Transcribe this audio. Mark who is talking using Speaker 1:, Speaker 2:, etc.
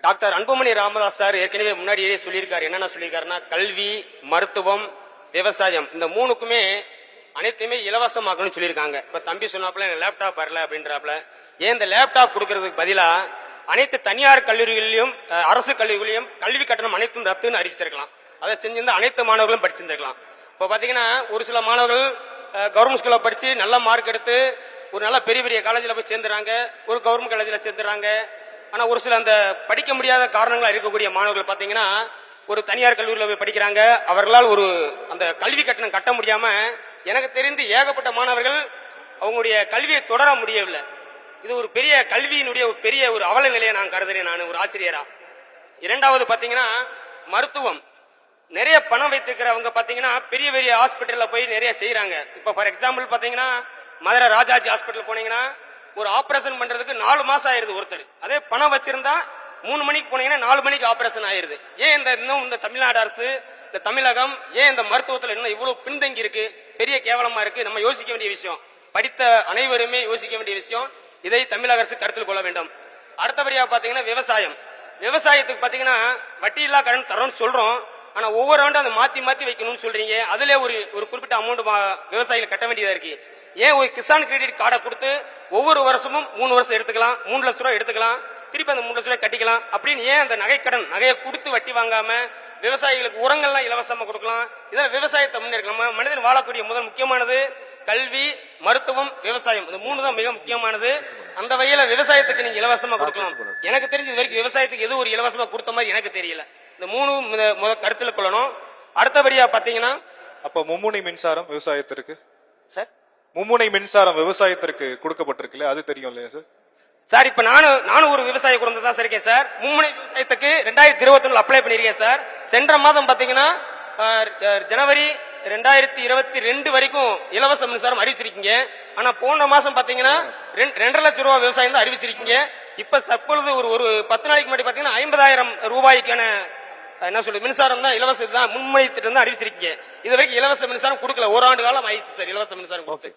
Speaker 1: Doctor Anbumani Ramadoss sir ஏற்கனவே முன்னாடியே சொல்லியிருக்காரு. என்னென்ன சொல்லியிருக்காருன்னா, கல்வி, மருத்துவம், விவசாயம் இந்த மூணுக்குமே அனைத்துமே இலவசமாக்கணும்னு சொல்லியிருக்காங்க. இப்ப தம்பி சொன்னாப்புல லேப்டாப் வரல அப்படின்றாப்புல. ஏன் இந்த லேப்டாப் கொடுக்கறதுக்கு பதிலா அனைத்து தனியார் கல்லூரிகளிலும் அரசு கல்லூரிகளிலும் கல்வி கட்டணம் அனைத்தும் ரத்துன்னு அறிவிச்சிருக்கலாம். அதை செஞ்சிருந்தா அனைத்து மாணவர்களும் படிச்சிருந்திருக்கலாம். இப்ப பாத்தீங்கன்னா ஒரு சில மாணவர்கள் கவர்மெண்ட் ஸ்கூல்ல படிச்சு நல்ல மார்க் எடுத்து ஒரு நல்ல பெரிய பெரிய காலேஜில் போய் சேர்ந்துறாங்க, ஒரு கவர்மெண்ட் காலேஜில் சேர்ந்துறாங்க. ஆனா ஒரு சில அந்த படிக்க முடியாத காரணங்களா இருக்கக்கூடிய மாணவர்கள் பாத்தீங்கன்னா ஒரு தனியார் கல்லூரியில் போய் படிக்கிறாங்க. அவர்களால் ஒரு அந்த கல்வி கட்டணம் கட்ட முடியாம எனக்கு தெரிந்து ஏகப்பட்ட மாணவர்கள் அவங்களுடைய கல்வியை தொடர முடியவில்லை. இது ஒரு பெரிய கல்வியினுடைய ஒரு பெரிய ஒரு அவல நிலையை நான் கருதுறேன், நான் ஒரு ஆசிரியரா. இரண்டாவது பாத்தீங்கன்னா மருத்துவம். நிறைய பணம் வைத்திருக்கிறவங்க பாத்தீங்கன்னா பெரிய பெரிய ஹாஸ்பிட்டல்ல போய் நிறைய செய்யறாங்க. இப்ப ஃபார் எக்ஸாம்பிள் பாத்தீங்கன்னா மதுரை ராஜாஜி ஹாஸ்பிட்டல் போனீங்கன்னா ஒரு ஆபரேஷன் பண்றதுக்கு 4 மாசம் ஆயிருது ஒருத்தர். அதே பணம் வச்சிருந்தா 3 மணிக்கு போனீங்கன்னா 4 மணிக்கு ஆபரேஷன் ஆயிருது. ஏன் இன்னும் இந்த தமிழ்நாடு அரசு, இந்த தமிழகம் ஏன் இந்த மருத்துவத்தில் இன்னும் இவ்வளவு பின்தங்கி இருக்கு, பெரிய கேவலமா இருக்கு? நம்ம யோசிக்க வேண்டிய விஷயம், படித்த அனைவருமே யோசிக்க வேண்டிய விஷயம். இதை தமிழக அரசு கருத்தில் கொள்ள வேண்டும். அடுத்தபடியா பாத்தீங்கன்னா விவசாயம். விவசாயத்துக்கு பாத்தீங்கன்னா வட்டி இல்லா கடன் தரோம்னு சொல்றோம். ஆனா ஒவ்வொரு ஆண்டும் அதை மாத்தி மாத்தி வைக்கணும்னு சொல்றீங்க. அதுல ஒரு குறிப்பிட்ட அமௌண்ட் விவசாயிகள் கட்ட வேண்டியதா இருக்கு. ஏன் ஒரு கிசான் கிரெடிட் கார்டை கொடுத்து ஒவ்வொரு வருஷமும் 3 வருஷம் எடுத்துக்கலாம், 3 லட்சம் ரூபாய் எடுத்துக்கலாம், திருப்பி அந்த 3 லட்சம் ரூபாய் கட்டிக்கலாம் அப்படின்னு ஏன் அந்த நகையை கொடுத்து வட்டி வாங்காம விவசாயிகளுக்கு உரங்கள்லாம் இலவசமா கொடுக்கலாம்? இதெல்லாம் விவசாயத்தை முன்னேற்கலாம். மனிதன் வாழக்கூடிய முதல் முக்கியமானது கல்வி, மருத்துவம், விவசாயம். இந்த 3 தான் மிக முக்கியமானது. அந்த வகையில விவசாயத்துக்கு நீங்க இலவசமா கொடுக்கலாம். எனக்கு தெரிஞ்ச இது வரைக்கும் விவசாயத்துக்கு எது ஒரு இலவசமா கொடுத்த மாதிரி எனக்கு தெரியல. இந்த 3 கருத்துல கொள்ளணும். அடுத்தபடியா பாத்தீங்கன்னா
Speaker 2: அப்ப மும்முனை மின்சாரம் விவசாயத்திற்கு
Speaker 1: சார்,
Speaker 2: மும்முனை மின்சாரம் விவசாயத்திற்கு கொடுக்கப்பட்டிருக்குல்ல, அது தெரியும் இல்லையா சார்?
Speaker 1: சார் இப்ப நானும் ஒரு விவசாய குடும்பத்தை தான் இருக்கேன் சார். மும்முனை விவசாயத்துக்கு 2021 அப்ளை பண்ணிருக்கேன் சார். சென்ற மாதம் பாத்தீங்கன்னா ஜனவரி 2022 வரைக்கும் இலவச மின்சாரம் அறிவிச்சிருக்கீங்க. ஆனா போன மாசம் பாத்தீங்கன்னா 2.5 லட்சம் ரூபாய் விவசாயம் தான் அறிவிச்சிருக்கீங்க. இப்ப தற்பொழுது ஒரு 10 நாளைக்கு முன்னாடி பாத்தீங்கன்னா 50,000 ரூபாய்க்கான என்ன சொல்லு மின்சாரம் தான் இலவச தான் முன்மொழி திட்டம் தான் அறிவிச்சிருக்கீங்க. இது வரைக்கும் இலவச மின்சாரம் கொடுக்கல. 1 ஆண்டு காலம் ஆயிடுச்சு சார் இலவச மின்சாரம் கொடுத்து.